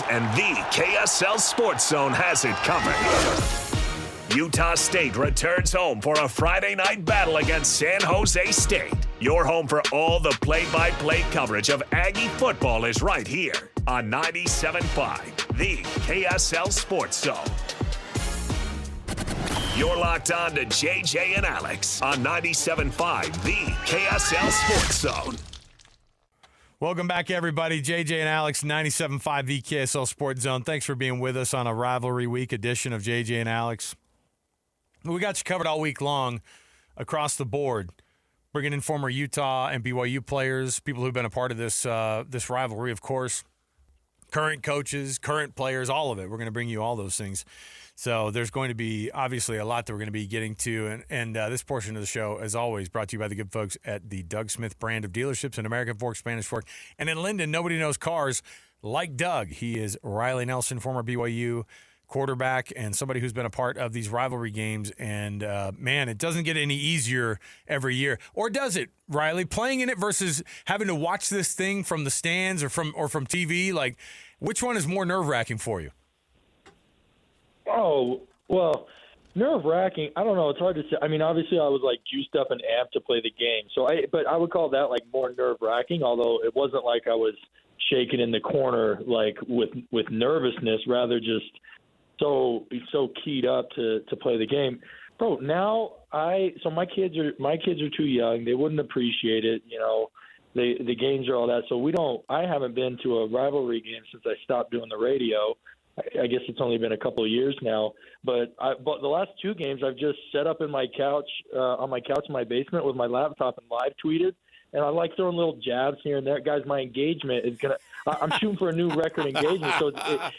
And the KSL Sports Zone has it covered. Utah State returns home for a Friday night battle against San Jose State. Your home for all the play-by-play coverage of Aggie football is right here on 97.5, the KSL Sports Zone. You're locked on to JJ and Alex on 97.5, the KSL Sports Zone. Welcome back, everybody. JJ and Alex, 97.5, the KSL Sports Zone. Thanks for being with us on a rivalry week edition of JJ and Alex. We got you covered all week long across the board, bringing in former Utah and BYU players, people who've been a part of this rivalry, of course, current coaches, current players, all of it. We're going to bring you all those things. So there's going to be obviously a lot that we're going to be getting to. And this portion of the show, as always, brought to you by the good folks at the Doug Smith brand of dealerships in American Fork, Spanish Fork. And in Linden, nobody knows cars like Doug. He is Riley Nelson, former BYU quarterback and somebody who's been a part of these rivalry games. And, man, it doesn't get any easier every year. Or does it, Riley? Playing in it versus having to watch this thing from the stands or from TV, like, which one is more nerve-wracking for you? Oh, well, nerve-wracking, I don't know. It's hard to say. I mean, obviously I was, like, juiced up and amped to play the game. But I would call that, like, more nerve-wracking, although it wasn't like I was shaking in the corner, like, with nervousness, rather just so keyed up to play the game. Bro, now so my kids are too young. They wouldn't appreciate it, you know. The games are all that. So I haven't been to a rivalry game since I stopped doing the radio. I guess it's only been a couple of years now, but the last two games I've just set up in my couch, on my couch in my basement with my laptop and live tweeted, and I like throwing little jabs here and there. Guys, my engagement is I'm shooting for a new record engagement, so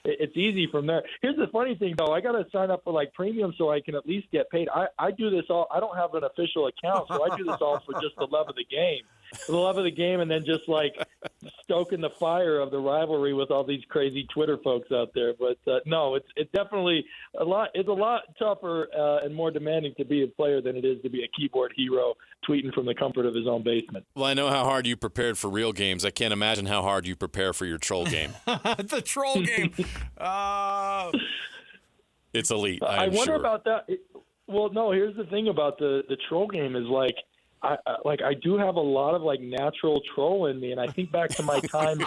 it's easy from there. Here's the funny thing, though. I got to sign up for, like, premium so I can at least get paid. I do this all. I don't have an official account, so I do this all for just the love of the game. For the love of the game, and then just, like, stoking the fire of the rivalry with all these crazy Twitter folks out there. But no, it's definitely a lot. It's a lot tougher and more demanding to be a player than it is to be a keyboard hero tweeting from the comfort of his own basement. Well, I know how hard you prepared for real games. I can't imagine how hard you prepare for your troll game. The troll game. It's elite. I wonder about that. Well, no. Here's the thing about the troll game is like. I do have a lot of, like, natural troll in me, and I think back to my time,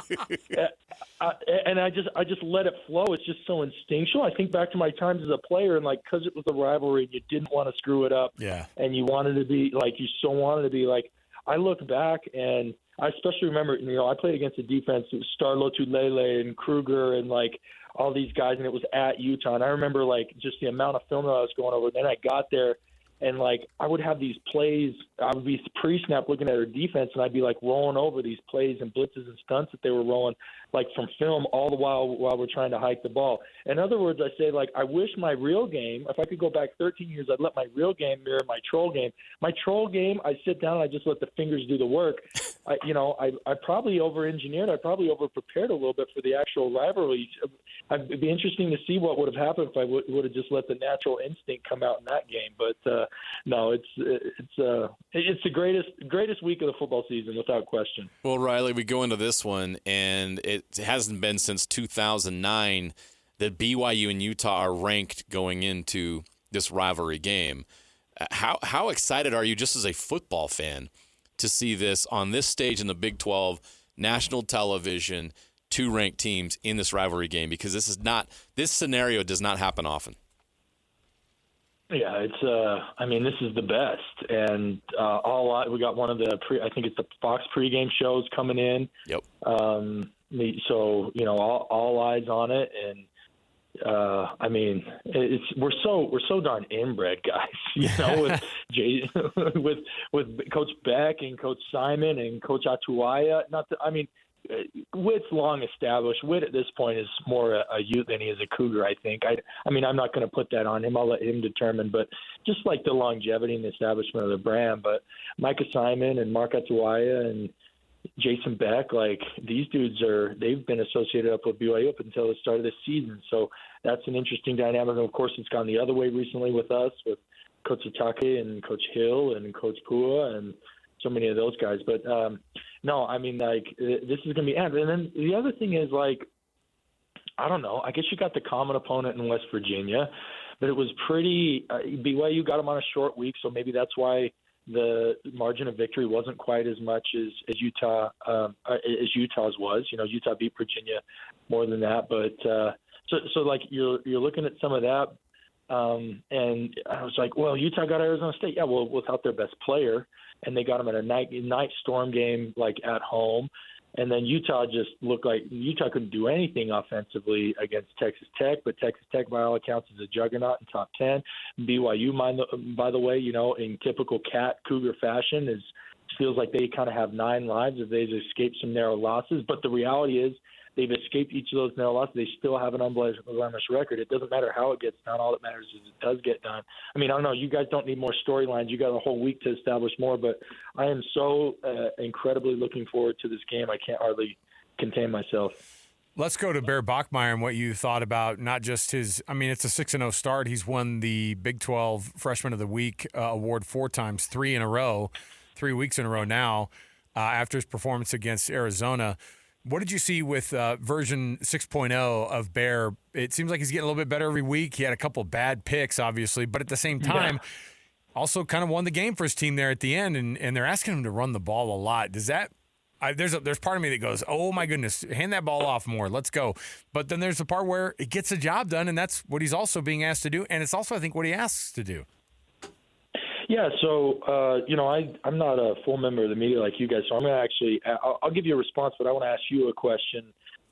and I just let it flow. It's just so instinctual. I think back to my times as a player, and, like, because it was a rivalry, and you didn't want to screw it up, yeah, and you wanted to be like, you so wanted to be like. I look back, and I especially remember, you know, I played against a defense with Starlo Tulele and Kruger and, like, all these guys, and it was at Utah, and I remember, like, just the amount of film that I was going over. Then I got there. And, like, I would have these plays. I would be pre-snap looking at our defense, and I'd be, like, rolling over these plays and blitzes and stunts that they were rolling, like, from film all the while we're trying to hike the ball. In other words, I say, like, I wish my real game, if I could go back 13 years, I'd let my real game mirror my troll game. My troll game, I sit down and I just let the fingers do the work. I probably over-engineered. I probably over-prepared a little bit for the actual rivalry. It'd be interesting to see what would have happened if I would have just let the natural instinct come out in that game. But no, it's the greatest week of the football season without question. Well, Riley, we go into this one, and it hasn't been since 2009 that BYU and Utah are ranked going into this rivalry game. How excited are you, just as a football fan, to see this on this stage in the Big 12, national television, two ranked teams in this rivalry game? Because this scenario does not happen often. Yeah, this is the best, and we got one of the I think it's the Fox pregame shows coming in. Yep. So all eyes on it, and we're so darn inbred, guys. You know, with Coach Beck and Coach Simon and Coach Atuaya. Witt's long established. Witt at this point is more a Ute than he is a Cougar, I think. I'm not going to put that on him. I'll let him determine. But just like the longevity and the establishment of the brand. But Micah Simon and Mark Atuaya and Jason Beck, like, these dudes they've been associated up with BYU up until the start of this season. So that's an interesting dynamic. And, of course, it's gone the other way recently with us, with Coach Atake and Coach Hill and Coach Pua and so many of those guys. But, no, this is going to be – and then the other thing is, like, I don't know. I guess you got the common opponent in West Virginia, but it was pretty BYU got them on a short week, so maybe that's why the margin of victory wasn't quite as much as Utah's was. Utah beat Virginia more than that, but so like you're looking at some of that, and I was like, well, Utah got Arizona State, yeah, well, without their best player, and they got them in a night storm game like at home. And then Utah just looked like Utah couldn't do anything offensively against Texas Tech, but Texas Tech, by all accounts, is a juggernaut in top 10. BYU, by the way, in typical Cougar fashion, feels like they kind of have 9 lives if they've escaped some narrow losses. But the reality is they've escaped each of those narrow losses. They still have an unblemished record. It doesn't matter how it gets done. All that matters is it does get done. I mean, I don't know. You guys don't need more storylines. You got a whole week to establish more. But I am so incredibly looking forward to this game. I can't hardly contain myself. Let's go to Bear Bachmeier and what you thought about not just his – I mean, it's a 6-0 start. He's won the Big 12 Freshman of the Week award 4 times, 3 in a row, 3 weeks in a row now after his performance against Arizona. What did you see with version 6.0 of Bear? It seems like he's getting a little bit better every week. He had a couple bad picks, obviously, but at the same time, also kind of won the game for his team there at the end, and they're asking him to run the ball a lot. Does that there's part of me that goes, oh, my goodness, hand that ball off more. Let's go. But then there's the part where it gets the job done, and that's what he's also being asked to do, and it's also, I think, what he asks to do. Yeah, so, I'm not a full member of the media like you guys, so I'm going to actually – I'll give you a response, but I want to ask you a question,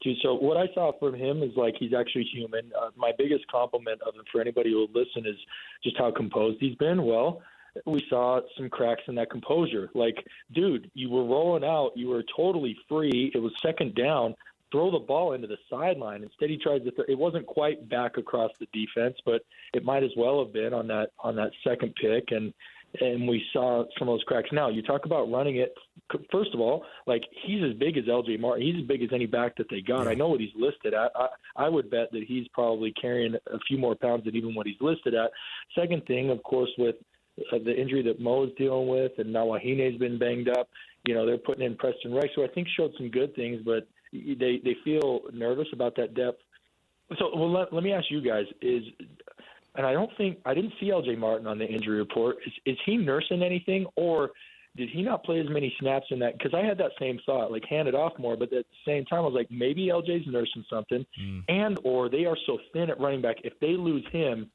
too. So what I saw from him is, like, he's actually human. My biggest compliment of him for anybody who will listen is just how composed he's been. Well, we saw some cracks in that composure. Like, dude, you were rolling out. You were totally free. It was second down. Throw the ball into the sideline. Instead, he tried to. It wasn't quite back across the defense, but it might as well have been on that second pick. And we saw some of those cracks. Now, you talk about running it. First of all, like, he's as big as L.J. Martin. He's as big as any back that they got. I know what he's listed at. I would bet that he's probably carrying a few more pounds than even what he's listed at. Second thing, of course, with the injury that Mo's dealing with, and now Wahine's been banged up. They're putting in Preston Rex, who I think showed some good things, but they feel nervous about that depth. So, well, let me ask you guys: and I didn't see L.J. Martin on the injury report. Is he nursing anything, or did he not play as many snaps in that? Because I had that same thought, like, hand it off more. But at the same time, I was like, maybe L.J.'s nursing something, and or they are so thin at running back. If they lose him,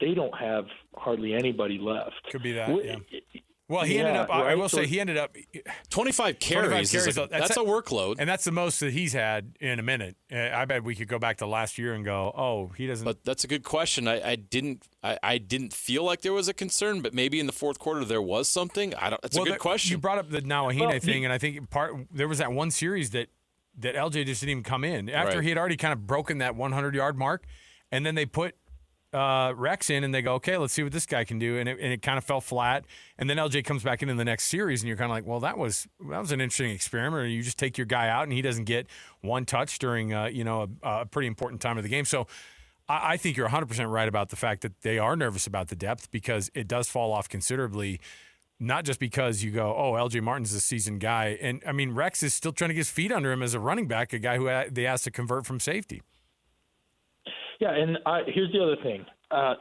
they don't have hardly anybody left. Could be that. Yeah. Well, he ended up. Right? I will say he ended up 25 carries. That's a workload, and that's the most that he's had in a minute. I bet we could go back to last year and go, oh, he doesn't. But that's a good question. I didn't feel like there was a concern, but maybe in the fourth quarter there was something. That's a good question. You brought up the Nawahine thing, and I think there was that one series that LJ just didn't even come in after he had already kind of broken that 100-yard mark, and then they put Rex in, and they go, okay, let's see what this guy can do, and it kind of fell flat. And then LJ comes back in the next series, and you're kind of like, well, that was an interesting experiment. Or you just take your guy out, and he doesn't get one touch during a pretty important time of the game. So I think you're 100% right about the fact that they are nervous about the depth, because it does fall off considerably. Not just because you go, oh, L.J. Martin's a seasoned guy. And, I mean, Rex is still trying to get his feet under him as a running back, a guy who they asked to convert from safety. Yeah, and here's the other thing.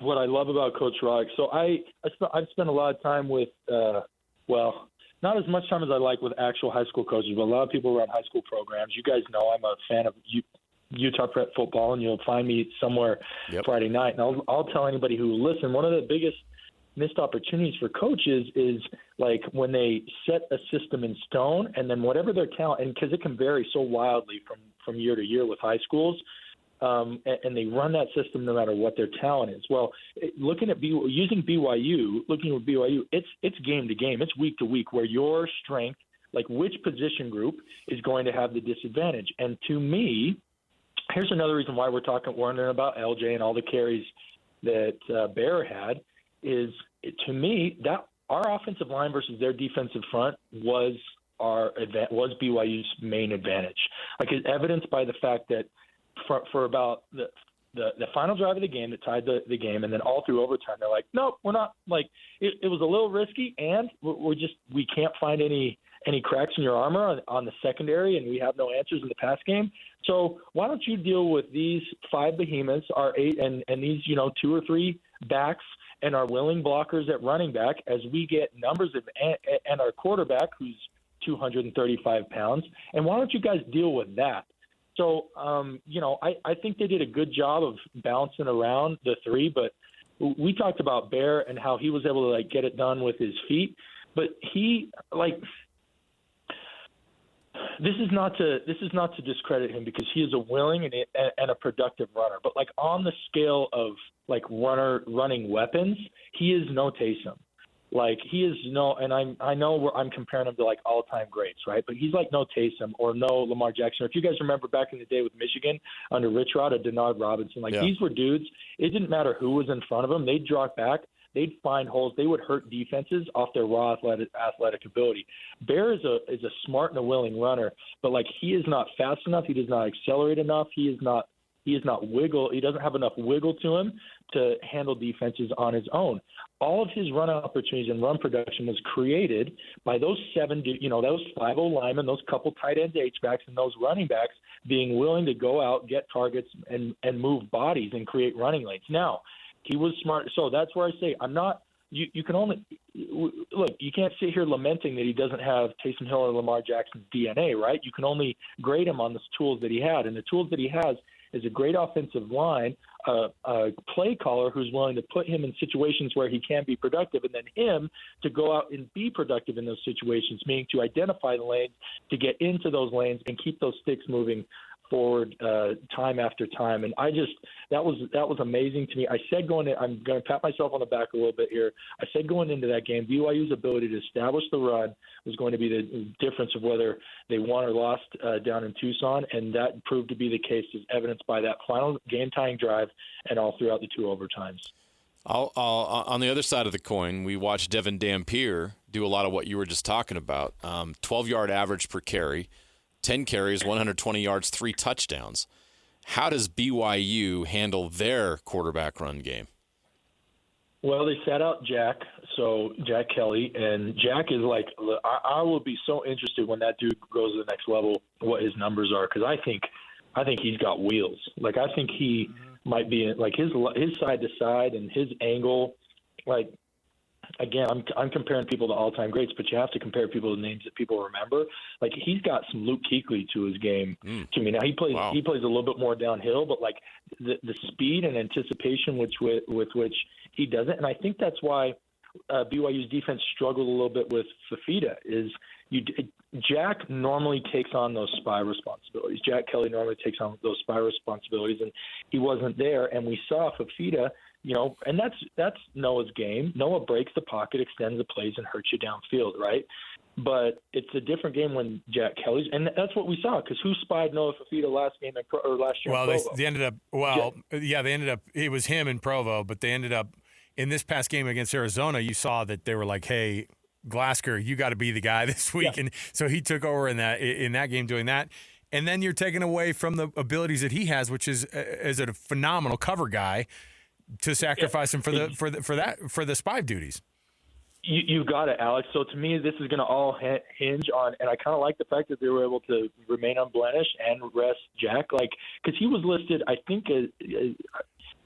What I love about Coach Roddick. So I've spent a lot of time with, not as much time as I like with actual high school coaches, but a lot of people around high school programs. You guys know I'm a fan of Utah Prep football, and you'll find me somewhere Friday night. And I'll tell anybody who will listen, one of the biggest missed opportunities for coaches is like when they set a system in stone, and then whatever their talent, and because it can vary so wildly from year to year with high schools, and they run that system no matter what their talent is. Well, looking at using BYU, it's game to game, it's week to week, where your strength, like which position group is going to have the disadvantage. And to me, here's another reason why we're wondering about LJ and all the carries that Bear had. Is to me that our offensive line versus their defensive front was BYU's main advantage. Like, it's evidenced by the fact that for about the final drive of the game that tied the game, and then all through overtime, they're like, nope, we're not. Like, it was a little risky, and we can't find any any cracks in your armor on the secondary, and we have no answers in the pass game. So why don't you deal with these 5 behemoths, our 8, and these 2 or 3 backs, and our willing blockers at running back as we get numbers of and our quarterback who's 235 pounds, and why don't you guys deal with that? So, I think they did a good job of bouncing around the 3, but we talked about Bear and how he was able to get it done with his feet, but he this is not to discredit him because he is a willing and a productive runner, but on the scale of running weapons, he is no Taysom. He is no, and I know I'm comparing him to all-time greats, right? But he's no Taysom or no Lamar Jackson. Or if you guys remember back in the day with Michigan under Rich Rod or Denard Robinson, These were dudes. It didn't matter who was in front of them. They'd drop back. They'd find holes. They would hurt defenses off their raw athletic ability. Bear is a smart and a willing runner, but he is not fast enough. He does not accelerate enough. He is not wiggle. He doesn't have enough wiggle to him to handle defenses on his own. All of his run opportunities and run production was created by those 7, those 5 linemen, those couple tight ends, H-backs, and those running backs being willing to go out, get targets, and move bodies and create running lanes. Now, he was smart. So that's where I say I'm not – you can only – look, you can't sit here lamenting that he doesn't have Taysom Hill or Lamar Jackson's DNA, right? You can only grade him on the tools that he had. And the tools that he has is a great offensive line, a play caller who's willing to put him in situations where he can be productive, and then him to go out and be productive in those situations, meaning to identify the lanes, to get into those lanes and keep those sticks moving forward time after time. And that was amazing to me. I said I'm going to pat myself on the back a little bit here. I said going into that game, BYU's ability to establish the run was going to be the difference of whether they won or lost down in Tucson, and that proved to be the case, as evidenced by that final game-tying drive and all throughout the 2 overtimes. On the other side of the coin, we watched Devin Dampier do a lot of what you were just talking about. 12-yard average per carry, 10 carries, 120 yards, 3 touchdowns. How does BYU handle their quarterback run game? Well, they sat out Jack Kelly, and Jack is I will be so interested when that dude goes to the next level, what his numbers are, because I think he's got wheels. I think he might be his side to side and his angle, Again, I'm comparing people to all-time greats, but you have to compare people to names that people remember. He's got some Luke Kuechly to his game to me. Now he plays a little bit more downhill, but the speed and anticipation with which he does it, and I think that's why BYU's defense struggled a little bit with Fafita. Jack normally takes on those spy responsibilities. Jack Kelly normally takes on those spy responsibilities, and he wasn't there. And we saw Fafita. And that's Noah's game. Noah breaks the pocket, extends the plays, and hurts you downfield, right? But it's a different game when Jack Kelly's, and that's what we saw. Because who spied Noah Fafita last year? Well, in Provo? they ended up. Well, yeah, they ended up. It was him in Provo, but they ended up in this past game against Arizona. You saw that they were like, "Hey, Glasker, you got to be the guy this week," and so he took over in that game doing that. And then you're taking away from the abilities that he has, which is as a phenomenal cover guy, to sacrifice him for the spy duties. You got it, Alex. So to me, this is going to all hinge on, and I kind of like the fact that they were able to remain unblemished and rest Jack, because he was listed, I think,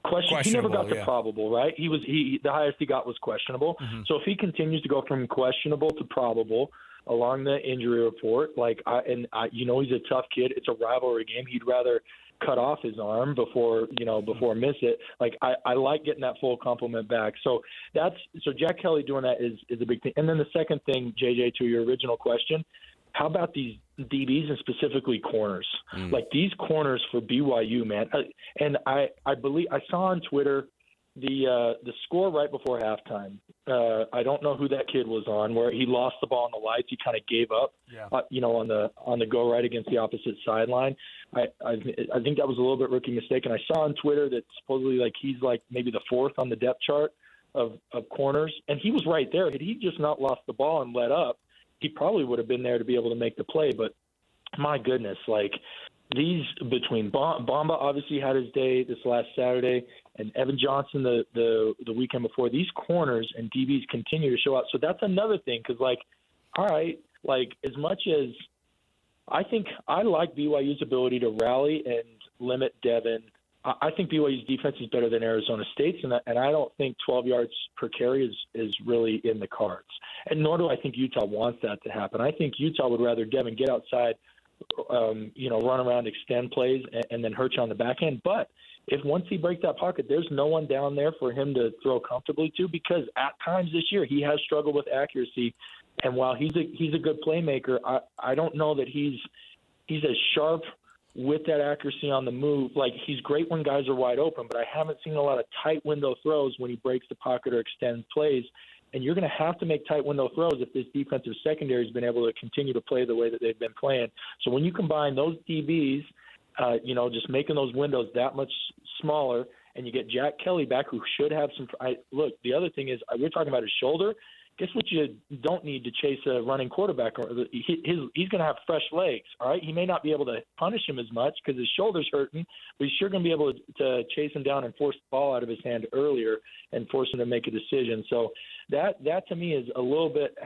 questionable. He never got to probable, right? The highest he got was questionable. Mm-hmm. So if he continues to go from questionable to probable along the injury report, he's a tough kid. It's a rivalry game. He'd rather cut off his arm before miss it. I like getting that full complement back. So Jack Kelly doing that is a big thing. And then the second thing, JJ, to your original question, how about these DBs and specifically corners? These corners for BYU, man. And I believe I saw on Twitter the score right before halftime. I don't know who that kid was on, where he lost the ball on the lights. He kind of gave up, on the go right against the opposite sideline. I think that was a little bit rookie mistake. And I saw on Twitter that supposedly he's maybe the 4th on the depth chart of corners, and he was right there. Had he just not lost the ball and let up, he probably would have been there to be able to make the play. But my goodness, these between Bamba obviously had his day this last Saturday, and Evan Johnson the weekend before. These corners and DBs continue to show out. So that's another thing, because all right, like, as much as I think I like BYU's ability to rally and limit Devin, I think BYU's defense is better than Arizona State's, and I don't think 12 yards per carry is really in the cards. And nor do I think Utah wants that to happen. I think Utah would rather Devin get outside, run around, extend plays, and then hurt you on the back end. But if once he breaks that pocket, there's no one down there for him to throw comfortably to, because at times this year he has struggled with accuracy. And while he's a good playmaker, I don't know that he's as sharp with that accuracy on the move. Like, he's great when guys are wide open, but I haven't seen a lot of tight window throws when he breaks the pocket or extends plays. And you're going to have to make tight window throws if this defensive secondary has been able to continue to play the way that they've been playing. So when you combine those DBs, just making those windows that much smaller, and you get Jack Kelly back, who should have some. Look, the other thing is, we're talking about his shoulder. Guess what you don't need to chase a running quarterback? He's going to have fresh legs, all right? He may not be able to punish him as much because his shoulder's hurting, but he's sure going to be able to chase him down and force the ball out of his hand earlier and force him to make a decision. So that to me is a little bit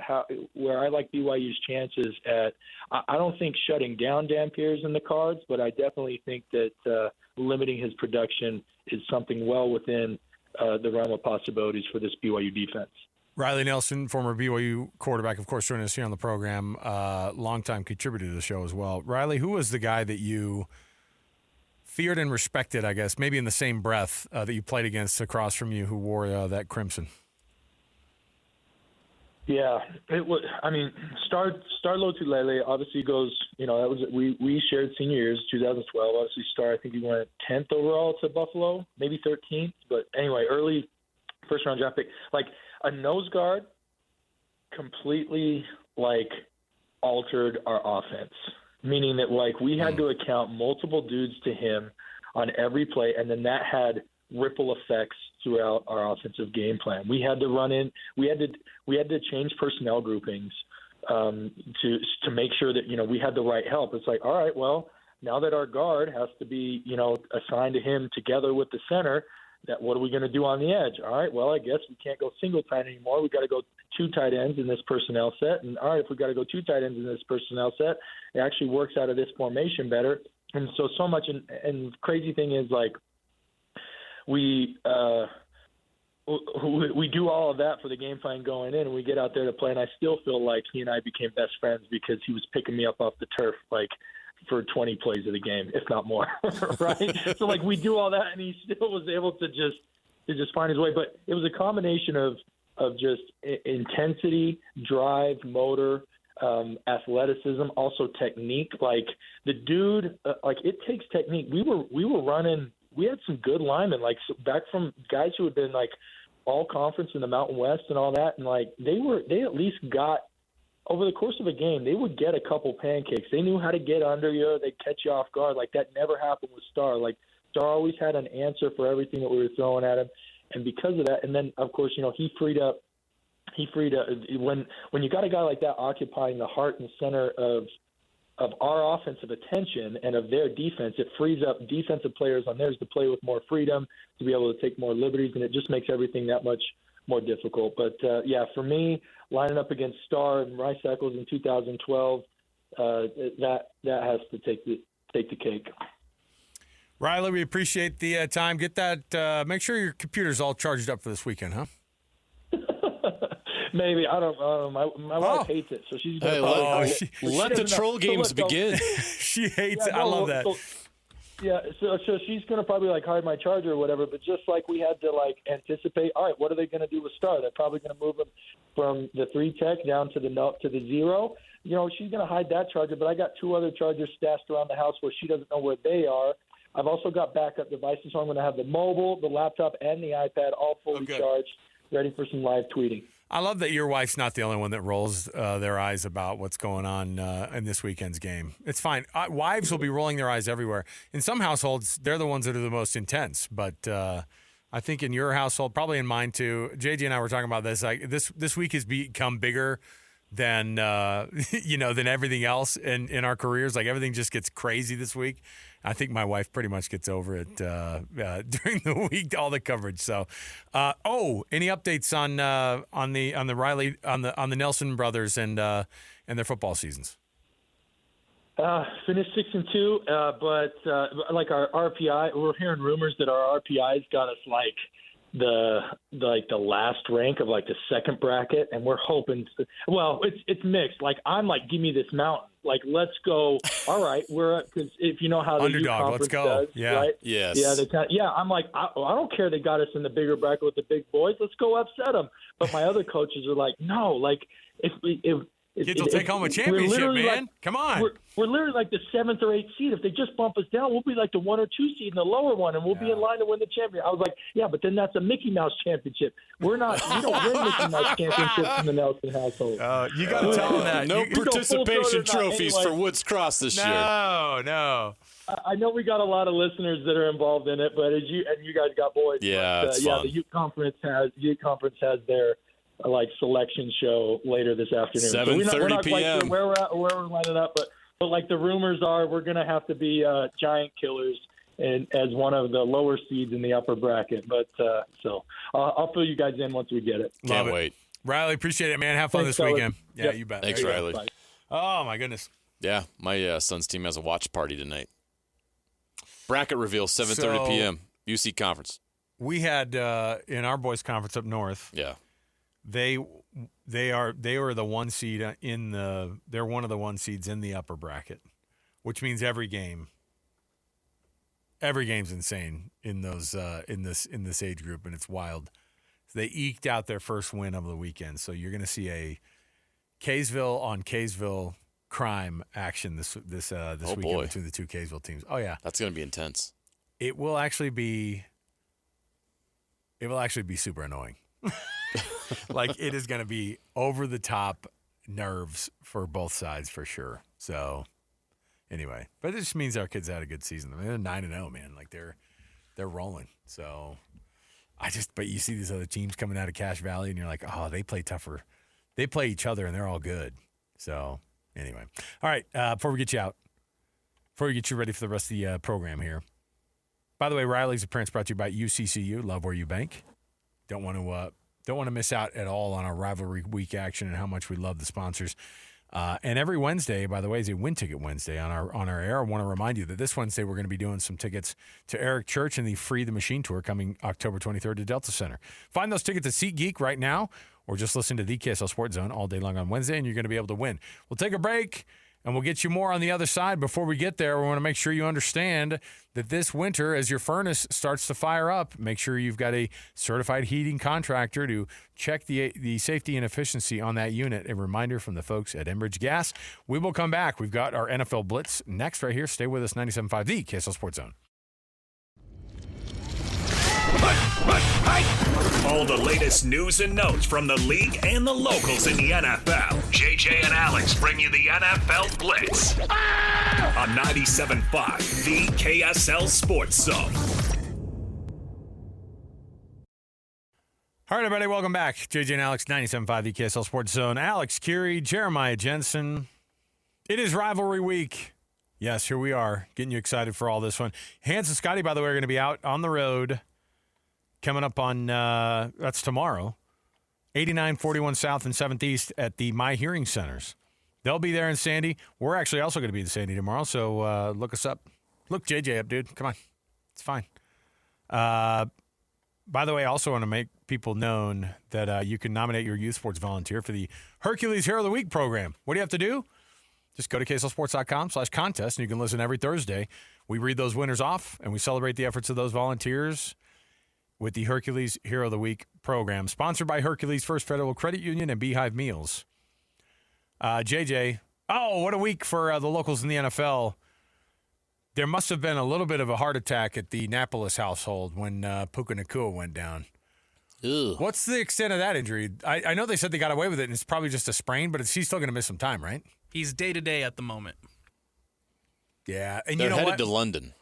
where I like BYU's chances at. I don't think shutting down Dampier's in the cards, but I definitely think that limiting his production is something well within the realm of possibilities for this BYU defense. Riley Nelson, former BYU quarterback, of course, joining us here on the program, longtime contributor to the show as well. Riley, who was the guy that you feared and respected, I guess, maybe in the same breath, that you played against across from you, who wore that crimson? Yeah, it was. I mean, Star Lotulelei obviously goes. That was we shared senior years, 2012. Obviously, Star, I think he went 10th overall to Buffalo, maybe 13th. But anyway, early first round draft pick. Like, a nose guard completely altered our offense, meaning that we had to account multiple dudes to him on every play, and then that had ripple effects throughout our offensive game plan. We had to we had to change personnel groupings to make sure that we had the right help. It's like, all right, well, now that our guard has to be assigned to him together with the center, what are we going to do on the edge? All right, well, I guess we can't go single tight anymore. We got to go two tight ends in this personnel set. And all right, if we got to go two tight ends in this personnel set, it actually works out of this formation better. And so much. And crazy thing is, we do all of that for the game plan going in, and we get out there to play. And I still feel like he and I became best friends because he was picking me up off the turf for 20 plays of the game, if not more, right? So we do all that, and he still was able to just find his way. But it was a combination of just intensity, drive, motor, athleticism, also technique. The dude, it takes technique. We were running. We had some good linemen, back from guys who had been all conference in the Mountain West and all that, and they at least got. Over the course of a game, they would get a couple pancakes. They knew how to get under you. They'd catch you off guard. That never happened with Star. Star always had an answer for everything that we were throwing at him. And because of that, and then, of course, he freed up when you got a guy like that occupying the heart and center of our offensive attention and of their defense, it frees up defensive players on theirs to play with more freedom, to be able to take more liberties, and it just makes everything that much more difficult. But, for me, lining up against Star and Rice Eccles in 2012, that has to take the cake. Riley, we appreciate the time. Get that. Make sure your computer's all charged up for this weekend, huh? Maybe. I don't know. My wife hates it, so she's going to let the troll games begin. She hates it. I love that. So she's going to probably hide my charger or whatever, but just we had to anticipate, all right, what are they going to do with Star? They're probably going to move him from the 3 tech down to the 0. She's going to hide that charger, but I got 2 other chargers stashed around the house where she doesn't know where they are. I've also got backup devices, so I'm going to have the mobile, the laptop, and the iPad all fully charged, ready for some live tweeting. I love that your wife's not the only one that rolls their eyes about what's going on in this weekend's game. It's fine. Wives will be rolling their eyes everywhere. In some households, they're the ones that are the most intense. But I think in your household, probably in mine too, JJ and I were talking about this. This week has become bigger than than everything else in our careers. Like everything just gets crazy this week. I think my wife pretty much gets over it during the week, all the coverage. So, any updates on the Riley on the Nelson brothers and their football seasons? Finished 6-2, but like our RPI, we're hearing rumors that our RPI's got us like the last rank of like the second bracket, and we're hoping. It's mixed. Like I'm like, give me this mountain. Like let's go. All right, because if you know how the underdog, U Conference let's go. does, Yeah. right? Yes. Yeah, I'm like, I don't care. They got us in the bigger bracket with the big boys. Let's go upset them. But my other coaches are like, no, like if Kids will take home a championship, man. Like, come on. We're literally like the 7th or 8th seed. If they just bump us down, we'll be like the 1 or 2 seed in the lower one, and we'll be in line to win the championship. I was like, yeah, but then that's a Mickey Mouse championship. We don't win Mickey Mouse championships in the Nelson household. You got to tell them that. No participation trophies anyway. for Woods Cross this year. No. I know we got a lot of listeners that are involved in it, but you guys got boys. Yeah, it's fun. The Ute Conference has their selection show later this afternoon. 7:30 p.m. Sure where we're at or where we're lining up, but like the rumors are, we're going to have to be giant killers and as one of the lower seeds in the upper bracket. But so I'll fill you guys in once we get it. Can't wait. Riley, appreciate it, man. Have fun Thanks, this fellas. weekend. Yeah, Yep. you bet. Thanks, There you go. Riley. Bye. Oh my goodness. Yeah, my son's team has a watch party tonight. Bracket reveal 7:30 p.m. UC Conference. We had in our boys' conference up north. Yeah. They were the 1 seed they're one of the 1 seeds in the upper bracket, which means every game's insane in those in this age group, and it's wild. So they eked out their first win of the weekend, so you're going to see a Kaysville on Kaysville crime action this weekend between the two Kaysville teams. Oh yeah, That's going to be intense. it will actually be super annoying. Like it is going to be over the top nerves for both sides for sure. So anyway, but it just means our kids had a good season. I mean, they're 9-0, man. Like they're rolling. So but you see these other teams coming out of Cache Valley, and you're like, oh, they play tougher. They play each other, and they're all good. So anyway, all right. Before we get you ready for the rest of the program here. By the way, Riley's Appearance brought to you by UCCU. Love where you bank. Don't want to miss out at all on our rivalry week action and how much we love the sponsors. And every Wednesday, by the way, is a Win Ticket Wednesday on our air. I want to remind you that this Wednesday we're going to be doing some tickets to Eric Church and the Free the Machine Tour coming October 23rd to Delta Center. Find those tickets at SeatGeek right now, or just listen to the KSL Sports Zone all day long on Wednesday, and you're going to be able to win. We'll take a break, and we'll get you more on the other side. Before we get there, we want to make sure you understand that this winter, as your furnace starts to fire up, make sure you've got a certified heating contractor to check the safety and efficiency on that unit. A reminder from the folks at Enbridge Gas. We will come back. We've got our NFL Blitz next right here. Stay with us, 97.5, the KSL Sports Zone. All the latest news and notes from the league and the locals in the NFL. JJ and Alex bring you the NFL Blitz on 97.5, the KSL Sports Zone. All right, everybody, welcome back. JJ and Alex, 97.5, the KSL Sports Zone. Alex, Kirry, Jeremiah Jensen. It is rivalry week. Yes, here we are, getting you excited for all this one. Hans and Scotty, by the way, are going to be out on the road coming up on, that's tomorrow, 8941 South and 7th East at the My Hearing Centers. They'll be there in Sandy. We're actually also going to be in Sandy tomorrow, so look us up. Look JJ up, dude. Come on. It's fine. By the way, I also want to make people known that you can nominate your youth sports volunteer for the Hercules Hero of the Week program. What do you have to do? Just go to KSLSports.com/contest, and you can listen every Thursday. We read those winners off, and we celebrate the efforts of those volunteers with the Hercules Hero of the Week program, sponsored by Hercules First Federal Credit Union and Beehive Meals. JJ, what a week for the locals in the NFL. There must have been a little bit of a heart attack at the Annapolis household when Puka Nacua went down. Ew. What's the extent of that injury? I know they said they got away with it, and it's probably just a sprain, but he's still going to miss some time, right? He's day-to-day at the moment. Yeah. And They're you know headed what? to London.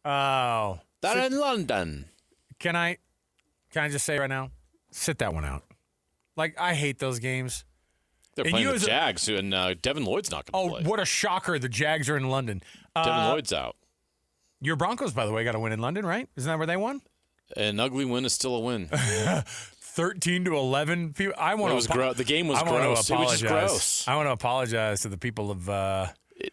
Oh. They're in London. Can I just say right now, sit that one out. Like, I hate those games. They're And playing you the as a- Jags, and Devin Lloyd's not going to play. What a shocker. The Jags are in London. Devin Lloyd's out. Your Broncos, by the way, got to win in London, right? Isn't that where they won? An ugly win is still a win. 13-11. People, I want It was the game was I gross. Want to It was just gross. I want to apologize to the people of.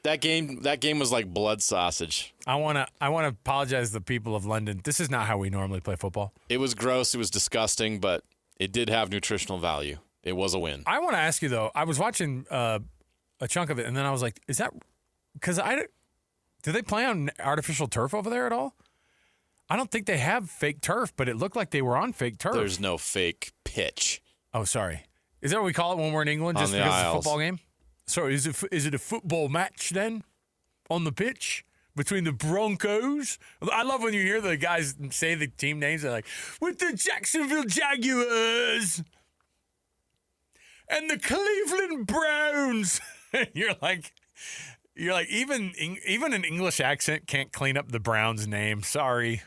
That game was like blood sausage. I want to apologize to the people of London. This is not how we normally play football. It was gross. It was disgusting, but it did have nutritional value. It was a win. I want to ask you though. I was watching a chunk of it, and then I was like, "Is that because do they play on artificial turf over there at all?" I don't think they have fake turf, but it looked like they were on fake turf. There's no fake pitch. Oh, sorry. Is that what we call it when we're in England? Just On the because it's a aisles. football game? So is it a football match then on the pitch between the Broncos? I love when you hear the guys say the team names. They're like, with the Jacksonville Jaguars and the Cleveland Browns. You're like, even an English accent can't clean up the Browns name. Sorry.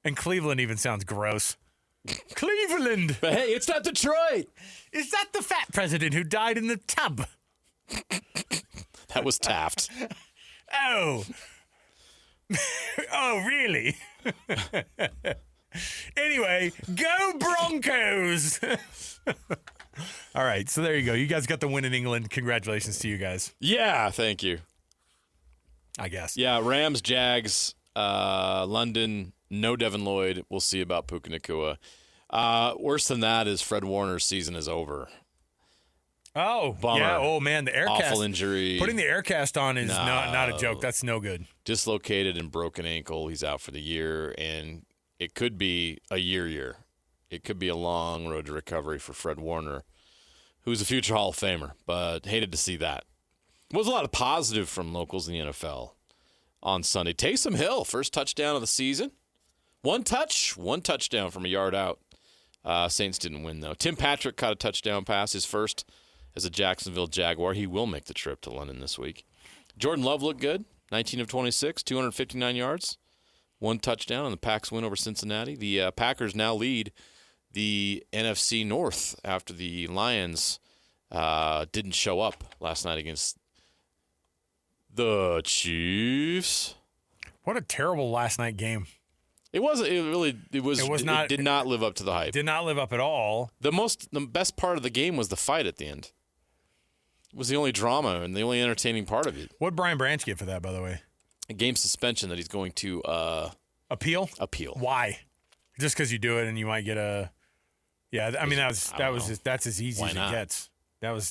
And Cleveland even sounds gross. Cleveland. But hey, it's not Detroit. Is that the fat president who died in the tub? That was Taft. Oh. Oh, really? Anyway, go Broncos. All right, so there you go. You guys got the win in England. Congratulations to you guys, Yeah, thank you. I guess. Yeah, Rams, Jags, London, no Devin Lloyd. We'll see about Puka Nacua. Worse than that is Fred Warner's season is over. Oh, Bummer. yeah. Oh, man, the air Awful cast. injury. Putting the air cast on is not a joke. That's no good. Dislocated and broken ankle. He's out for the year, and it could be a year. It could be a long road to recovery for Fred Warner, who's a future Hall of Famer, but hated to see that. Was a lot of positive from locals in the NFL on Sunday. Taysom Hill, first touchdown of the season. One touchdown from a yard out. Saints didn't win, though. Tim Patrick caught a touchdown pass, his first as a Jacksonville Jaguar. He will make the trip to London this week. Jordan Love looked good. 19 of 26, 259 yards. One touchdown, and the Packs win over Cincinnati. The Packers now lead the NFC North after the Lions didn't show up last night against the Chiefs. What a terrible last night game. It did not live up to the hype. Did not live up at all. The best part of the game was the fight at the end. It was the only drama and the only entertaining part of it. What'd Brian Branch get for that, by the way? A game suspension that he's going to Appeal? appeal. Why? Just because you do it and you might get a. Yeah, I mean that's as easy Why as not? it gets.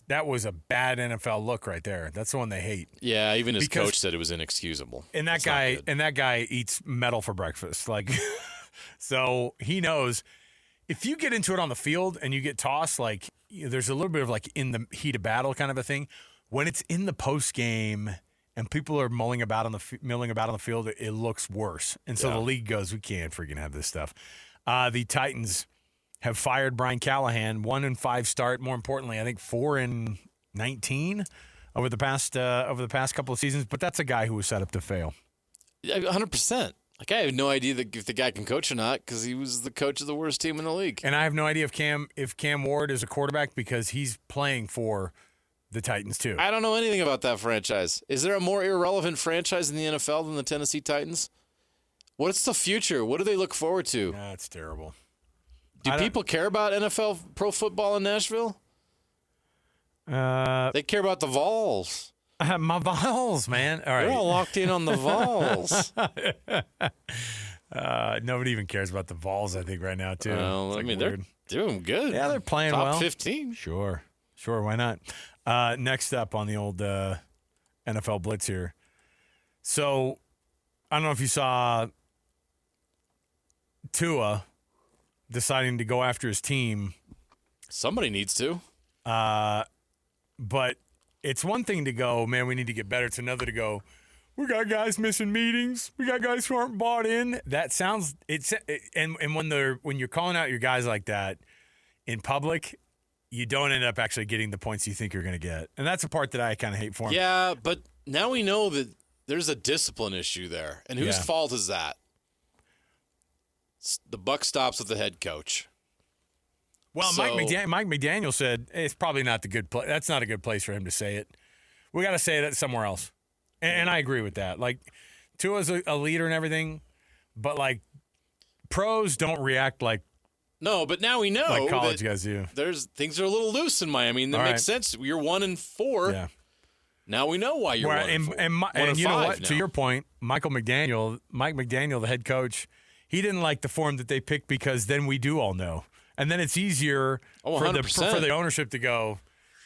That was a bad NFL look right there. That's the one they hate. Yeah, even his Because- coach said it was inexcusable. And that It's not guy good. eats metal for breakfast. Like, so he knows if you get into it on the field and you get tossed, like there's a little bit of like in the heat of battle kind of a thing. When it's in the post game and people are milling about on the field, it looks worse. And so Yeah. the league goes, we can't freaking have this stuff. The Titans have fired Brian Callahan, 1-5 start. More importantly, I think 4-19 over the past couple of seasons. But that's a guy who was set up to fail. 100%. Like, I have no idea if the guy can coach or not because he was the coach of the worst team in the league. And I have no idea if Cam Ward is a quarterback because he's playing for the Titans too. I don't know anything about that franchise. Is there a more irrelevant franchise in the NFL than the Tennessee Titans? What's the future? What do they look forward to? That's terrible. Do people care about NFL pro football in Nashville? They care about the Vols. My Vols, man. All right. They're all locked in on the Vols. Nobody even cares about the Vols, I think, right now, too. Well, It's I like mean, weird. they're doing good. Yeah, they're playing Top well. 15. Sure, why not? Next up on the old NFL Blitz here. So, I don't know if you saw Tua deciding to go after his team, Somebody needs to. but it's one thing to go, man, we need to get better. It's another to go, we got guys missing meetings. We got guys who aren't bought in. That sounds and when you're calling out your guys like that in public, you don't end up actually getting the points you think you're going to get. And that's the part that I kind of hate for him. Yeah, but now we know that there's a discipline issue there. And whose Yeah. fault is that? The buck stops with the head coach. Well, So- Mike McDaniel said it's probably not the good place. That's not a good place for him to say it. We got to say that somewhere else. And I agree with that. Like, Tua's a leader and everything, but, like, pros don't react like No, but now we know college that guys do. things are a little loose in Miami, and that All makes right. sense. You're 1-4. Yeah. Now we know why you're 1-4. And you know what? Now. To your point, Mike McDaniel, the head coach, he didn't like the form that they picked because then we do all know. And then it's easier Oh, for 100%. the ownership to go,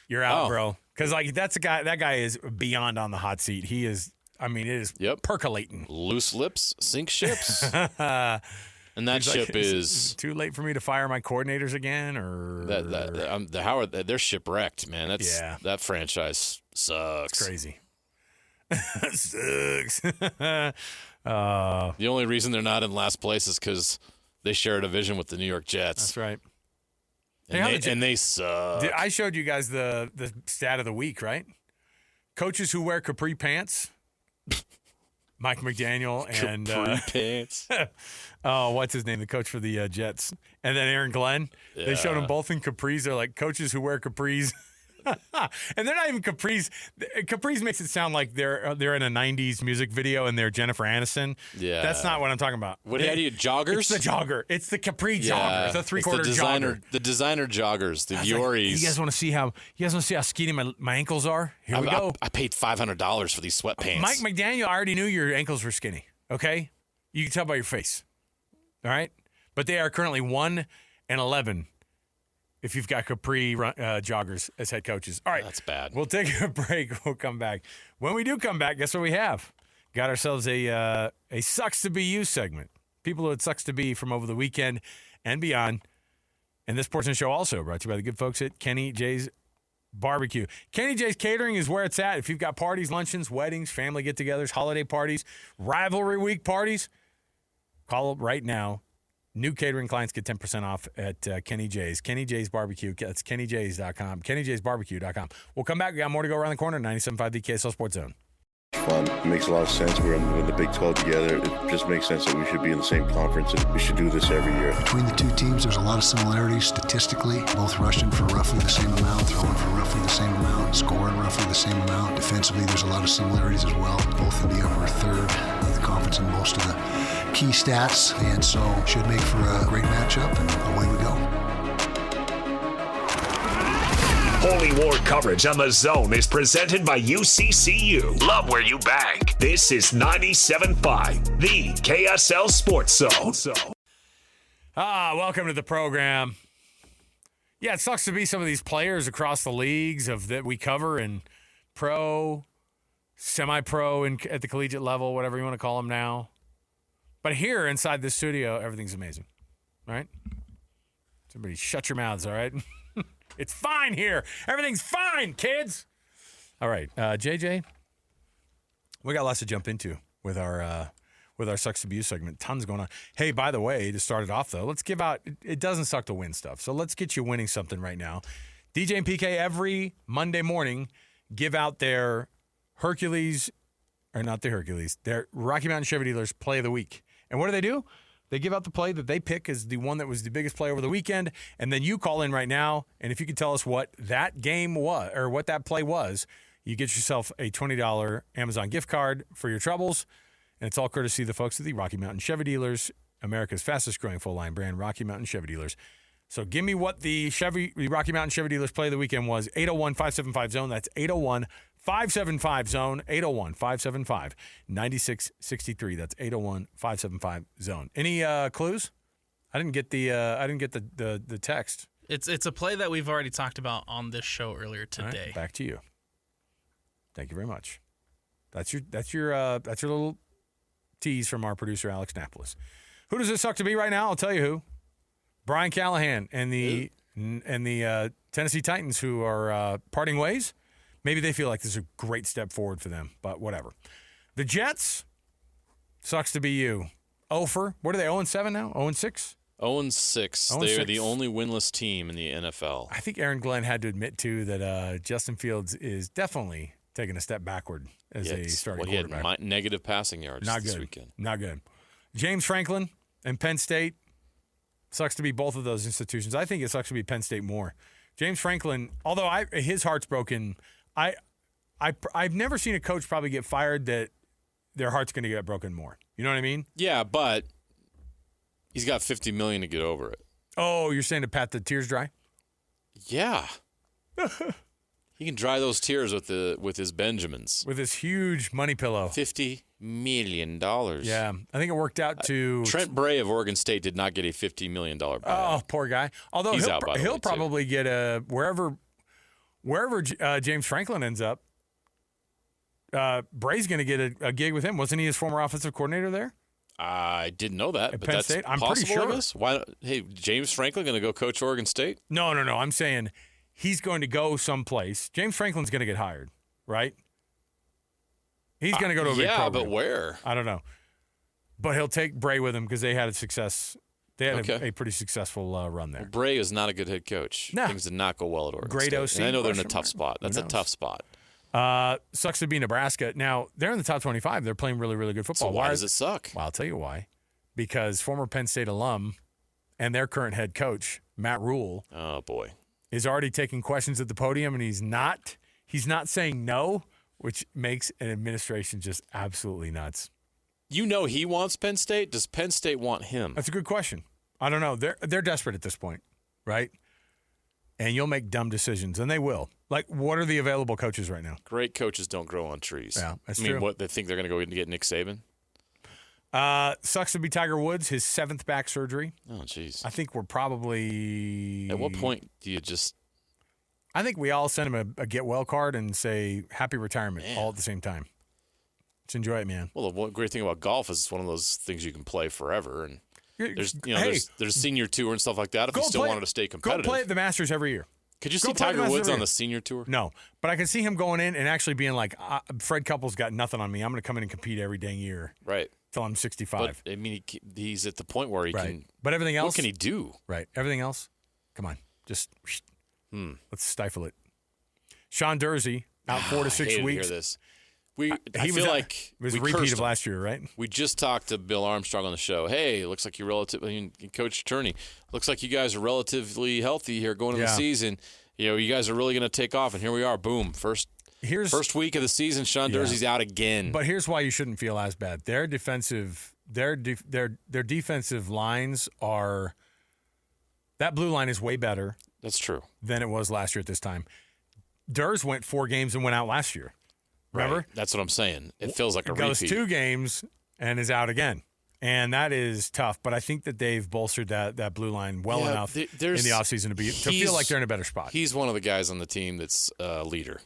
you're out, Oh. bro. Because, like, that's a guy. That guy is beyond on the hot seat. He is. I mean, it is percolating. Loose lips sink ships. And that He's ship like, is it too late for me to fire my coordinators again, or they're shipwrecked, man. Yeah. That franchise sucks. it's crazy. Sucks. The only reason they're not in last place is because they share a division with the New York Jets. That's right. And they suck. I showed you guys the stat of the week, right? Coaches who wear capri pants. Mike McDaniel and Capri pants. what's his name? The coach for the Jets, and then Aaron Glenn. They showed them both in capris. They're like coaches who wear capris, and they're not even capris. Capris makes it sound like they're in a '90s music video and they're Jennifer Aniston. Yeah, that's not what I'm talking about. What do you joggers? It's the jogger. It's the capri jogger. It's a three-quarter jogger. The designer joggers. The Vioris. Like, you guys want to see how skinny my ankles are? Here we go. I paid $500 for these sweatpants. Mike McDaniel, I already knew your ankles were skinny. Okay, you can tell by your face. All right, but they are currently 1-11. If you've got capri joggers as head coaches. All right. That's bad. We'll take a break. We'll come back. When we do come back, guess what we have? Got ourselves a Sucks to Be You segment. People who it sucks to be from over the weekend and beyond. And this portion of the show also brought to you by the good folks at Kenny J's Barbecue. Kenny J's Catering is where it's at. If you've got parties, luncheons, weddings, family get-togethers, holiday parties, rivalry week parties, call up right now. New catering clients get 10% off at Kenny J's. Kenny J's Barbecue. That's KennyJ's.com. KennyJ'sBarbecue.com. We'll come back. We got more to go around the corner. 97.5 the KSL Sports Zone. Fun. It makes a lot of sense. We're in the Big 12 together. It just makes sense that we should be in the same conference, and we should do this every year. Between the two teams, there's a lot of similarities statistically. Both rushing for roughly the same amount, throwing for roughly the same amount, scoring roughly the same amount. Defensively, there's a lot of similarities as well. Both in the upper third of the conference in most of the key stats, and so should make for a great matchup, and away we go. Holy War coverage on The Zone is presented by UCCU. Love where you bank. This is 97.5, the KSL Sports Zone. Welcome to the program. Yeah, it sucks to be some of these players across the leagues that we cover in pro, semi-pro, and at the collegiate level, whatever you want to call them now. But here inside this studio, everything's amazing, right? Somebody shut your mouths, all right? It's fine here. Everything's fine, kids. All right, JJ, we got lots to jump into with our Sucks to Be You segment. Tons going on. Hey, by the way, to start it off, though, let's give out – it doesn't suck to win stuff. So let's get you winning something right now. DJ and PK every Monday morning give out their Hercules – or not the Hercules – their Rocky Mountain Chevy Dealers Play of the Week. And what do? They give out the play that they pick as the one that was the biggest play over the weekend, and then you call in right now, and if you could tell us what that game was or what that play was, you get yourself a $20 Amazon gift card for your troubles, and it's all courtesy of the folks at the Rocky Mountain Chevy Dealers, America's fastest-growing full-line brand, Rocky Mountain Chevy Dealers. So give me what the Rocky Mountain Chevy Dealers play of the weekend was. 801-575-ZONE. That's 801-575-ZONE. 801-575-9663. That's 801-575-ZONE. Any clues? I didn't get the text. It's a play that we've already talked about on this show earlier today. Right, back to you. Thank you very much. That's your little tease from our producer Alex Napolis. Who does it suck to be right now? I'll tell you who. Brian Callahan and the Tennessee Titans, who are parting ways. Maybe they feel like this is a great step forward for them, but whatever. The Jets, sucks to be you. What are they, 0-7 now? 0-6? 0-6. They are the only winless team in the NFL. I think Aaron Glenn had to admit, too, that Justin Fields is definitely taking a step backward as a starting quarterback. He had negative passing yards this weekend. Not good. James Franklin and Penn State, Sucks to be both of those institutions. I think it sucks to be Penn State more. James Franklin, although his heart's broken, I've never seen a coach probably get fired that their heart's going to get broken more. You know what I mean? Yeah, but he's got $50 million to get over it. Oh, you're saying to pat the tears dry? Yeah. He can dry those tears with his Benjamins. With his huge money pillow. $50 million. Yeah. I think it worked out to Trent Bray of Oregon State did not get a $50 million buyout. Oh, poor guy. Although He's out, by the way, he'll probably get a wherever James Franklin ends up. Bray's going to get a gig with him. Wasn't he his former offensive coordinator there? I didn't know that, At but Penn that's State? I'm possible, pretty sure. I guess. Why? Hey, James Franklin going to go coach Oregon State? No. I'm saying he's going to go someplace. James Franklin's going to get hired, right? He's going to go to a big program. Yeah, but where? I don't know. But he'll take Bray with him because they had a success. They had Okay. a pretty successful run there. Bray is not a good head coach. No. Things did not go well at Oregon Great State. OC, And I know they're in a question tough mark. spot. That's Who a knows? tough spot. Sucks to be Nebraska. Now, they're in the top 25. They're playing really, really good football. So why does it suck? Well, I'll tell you why. Because former Penn State alum and their current head coach, Matt Rule, Oh, boy. is already taking questions at the podium, and he's not saying no, which makes an administration just absolutely nuts. You know he wants Penn State. Does Penn State want him? That's a good question. I don't know. They're desperate at this point, right? And you'll make dumb decisions, and they will. Like, what are the available coaches right now? Great coaches don't grow on trees. Yeah, that's I mean, true. what, they think they're going to go and get Nick Saban? Sucks to be Tiger Woods, his 7th back surgery. Oh, jeez. I think we're probably. At what point do you just I think we all send him a get well card and say happy retirement Man. all at the same time. Just enjoy it, man. Well, the one great thing about golf is it's one of those things you can play forever, and there's Hey, there's senior tour and stuff like that. If go you still play- wanted to stay competitive, Go play at the Masters every year. could you go see play the Tiger Masters Woods every on year. the senior tour? No, but I can see him going in and actually being like, Fred Couples got nothing on me. I'm going to come in and compete every dang year Right. till I'm 65. But I mean, he's at the point where he Right. can. But everything else, What can he do? right? Everything else, come on, just let's stifle it. Sean Dursey out 4 to 6 Hated to weeks. hear this. I He feel was like it was we a repeat cursed of him. last year, right? We just talked to Bill Armstrong on the show. Hey, looks like you're Coach Turney. Looks like you guys are relatively healthy here going into the Yeah. season. You know, you guys are really going to take off, and here we are. Boom, first week of the season. Sean Dursey's out again. But here's why you shouldn't feel as bad. Their defensive lines are that blue line is way better That's true. than it was last year at this time. Durs went 4 games and went out last year. Remember? Right. That's what I'm saying. It feels like a Goes repeat. 2 games and is out again. And that is tough, but I think that they've bolstered that blue line well Yeah, enough in there's- the offseason to feel like they're in a better spot. He's one of the guys on the team that's a leader.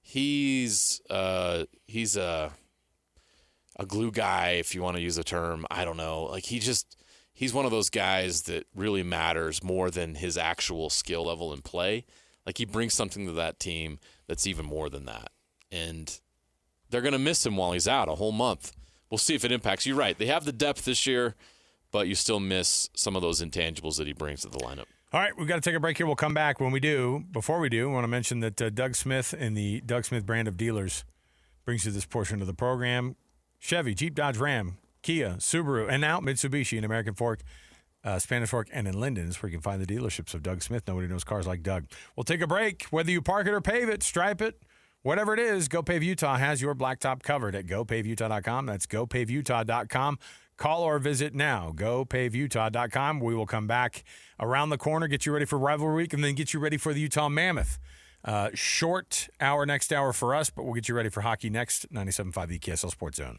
He's a glue guy, if you want to use the term. I don't know. Like he's one of those guys that really matters more than his actual skill level in play. Like he brings something to that team that's even more than that. And they're going to miss him while he's out a whole month. We'll see if it impacts. You're right. They have the depth this year, but you still miss some of those intangibles that he brings to the lineup. All right, we've got to take a break here. We'll come back. Before we do, I want to mention that Doug Smith and the Doug Smith brand of dealers brings you this portion of the program. Chevy, Jeep, Dodge, Ram, Kia, Subaru, and now Mitsubishi in American Fork, Spanish Fork, and in Linden is where you can find the dealerships of Doug Smith. Nobody knows cars like Doug. We'll take a break. Whether you park it or pave it, stripe it, whatever it is, Go Pave Utah has your blacktop covered at gopavutah.com. That's gopavutah.com. Call or visit now, gopavutah.com. We will come back around the corner, get you ready for Rivalry Week, and then get you ready for the Utah Mammoth. Short hour, next hour for us, but we'll get you ready for hockey next. 97.5 EKSL Sports Zone.